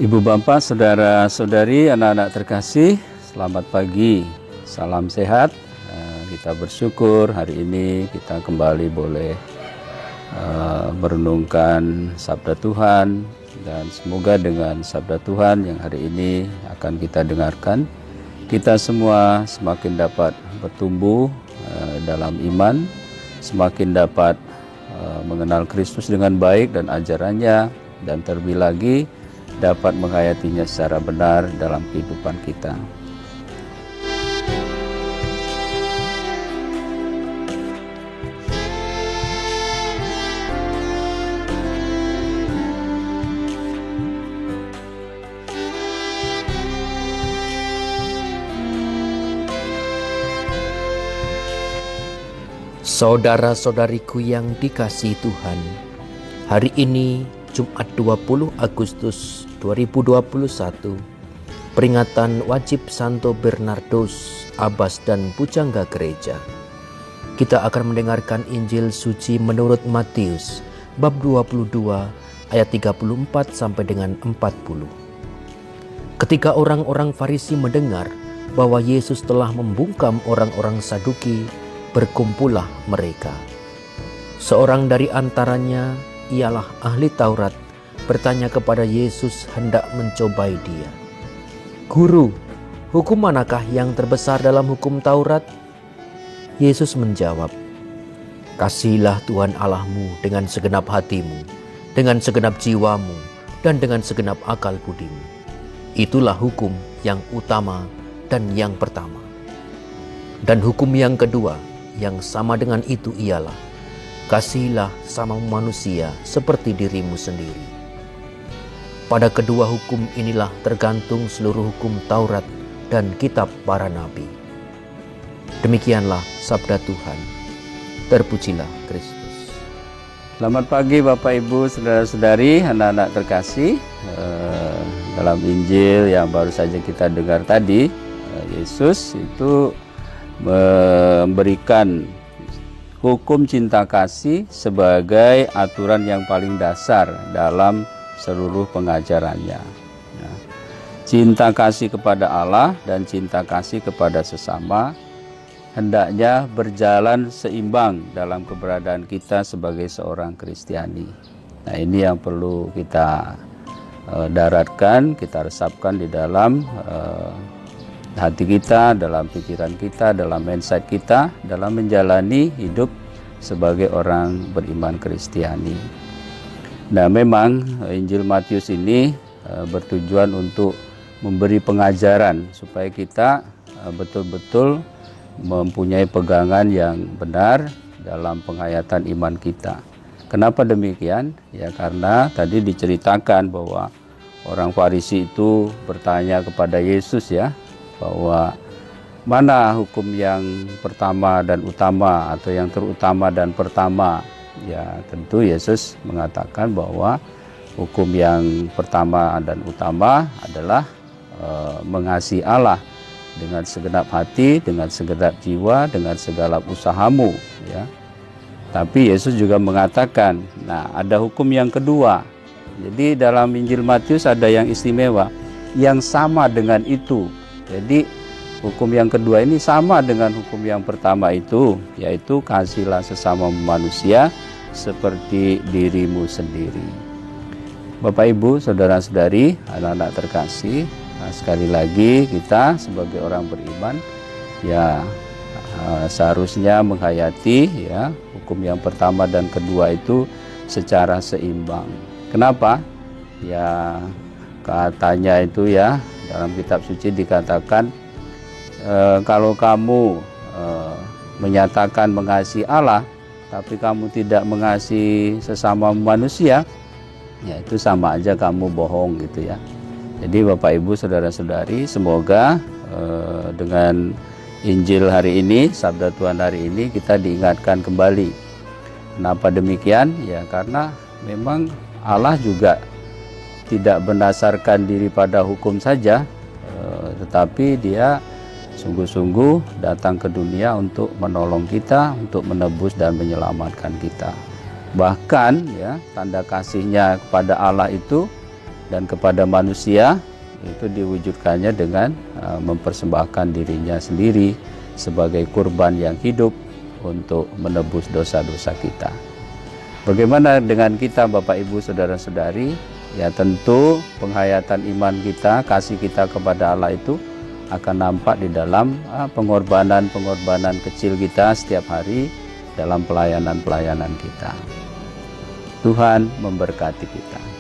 Ibu Bapak, Saudara-saudari, anak-anak terkasih, selamat pagi, salam sehat. Kita bersyukur hari ini kita kembali boleh merenungkan sabda Tuhan, dan semoga dengan sabda Tuhan yang hari ini akan kita dengarkan, kita semua semakin dapat bertumbuh dalam iman, semakin dapat mengenal Kristus dengan baik dan ajarannya, dan terlebih lagi dapat menghayatinya secara benar dalam kehidupan kita. Saudara-saudariku yang dikasihi Tuhan, hari ini Jumat 20 Agustus 2021, peringatan wajib Santo Bernardus, Abbas dan Pujangga Gereja. Kita akan mendengarkan Injil suci menurut Matius bab 22 ayat 34 sampai dengan 40. Ketika orang-orang Farisi mendengar bahwa Yesus telah membungkam orang-orang Saduki, berkumpullah mereka. Seorang dari antaranya, ialah ahli Taurat, bertanya kepada Yesus hendak mencobai dia. "Guru, hukum manakah yang terbesar dalam hukum Taurat?" Yesus menjawab, "Kasihilah Tuhan Allahmu dengan segenap hatimu, dengan segenap jiwamu, dan dengan segenap akal budimu. Itulah hukum yang utama dan yang pertama. Dan hukum yang kedua, yang sama dengan itu ialah, kasihilah sama manusia seperti dirimu sendiri. Pada kedua hukum inilah tergantung seluruh hukum Taurat dan kitab para nabi." Demikianlah sabda Tuhan. Terpujilah Kristus. Selamat pagi Bapak Ibu, saudara-saudari, anak-anak terkasih. Dalam Injil yang baru saja kita dengar tadi, Yesus itu memberikan hukum cinta kasih sebagai aturan yang paling dasar dalam seluruh pengajarannya. Cinta kasih kepada Allah dan cinta kasih kepada sesama hendaknya berjalan seimbang dalam keberadaan kita sebagai seorang Kristiani. Nah, ini yang perlu kita daratkan, kita resapkan di dalam hati kita, dalam pikiran kita, dalam mindset kita, dalam menjalani hidup sebagai orang beriman Kristiani. Nah, memang Injil Matius ini bertujuan untuk memberi pengajaran supaya kita betul-betul mempunyai pegangan yang benar dalam penghayatan iman kita. Kenapa demikian? Ya, karena tadi diceritakan bahwa orang Farisi itu bertanya kepada Yesus, ya, bahwa mana hukum yang pertama dan utama atau yang terutama dan pertama. Ya, tentu Yesus mengatakan bahwa hukum yang pertama dan utama adalah mengasihi Allah dengan segenap hati, dengan segenap jiwa, dengan segala usahamu, ya. Tapi Yesus juga mengatakan, nah, ada hukum yang kedua. Jadi dalam Injil Matius ada yang istimewa, yang sama dengan itu. Jadi hukum yang kedua ini sama dengan hukum yang pertama itu, yaitu kasihilah sesama manusia seperti dirimu sendiri. Bapak Ibu, saudara-saudari, anak-anak terkasih, sekali lagi kita sebagai orang beriman, ya, seharusnya menghayati, ya, hukum yang pertama dan kedua itu secara seimbang. Kenapa? Ya, katanya itu, ya, dalam kitab suci dikatakan, kalau kamu menyatakan mengasihi Allah, tapi kamu tidak mengasihi sesama manusia, ya itu sama aja kamu bohong, gitu ya. Jadi Bapak Ibu, saudara-saudari, semoga dengan Injil hari ini, sabda Tuhan hari ini, kita diingatkan kembali. Kenapa demikian? Ya, karena memang Allah juga tidak berdasarkan diri pada hukum saja, tetapi dia sungguh-sungguh datang ke dunia untuk menolong kita, untuk menebus dan menyelamatkan kita. Bahkan, ya, tanda kasihnya kepada Allah itu dan kepada manusia itu diwujudkannya dengan mempersembahkan dirinya sendiri sebagai kurban yang hidup untuk menebus dosa-dosa kita. Bagaimana dengan kita Bapak Ibu Saudara-saudari? Ya tentu penghayatan iman kita, kasih kita kepada Allah itu akan nampak di dalam pengorbanan-pengorbanan kecil kita setiap hari dalam pelayanan-pelayanan kita. Tuhan memberkati kita.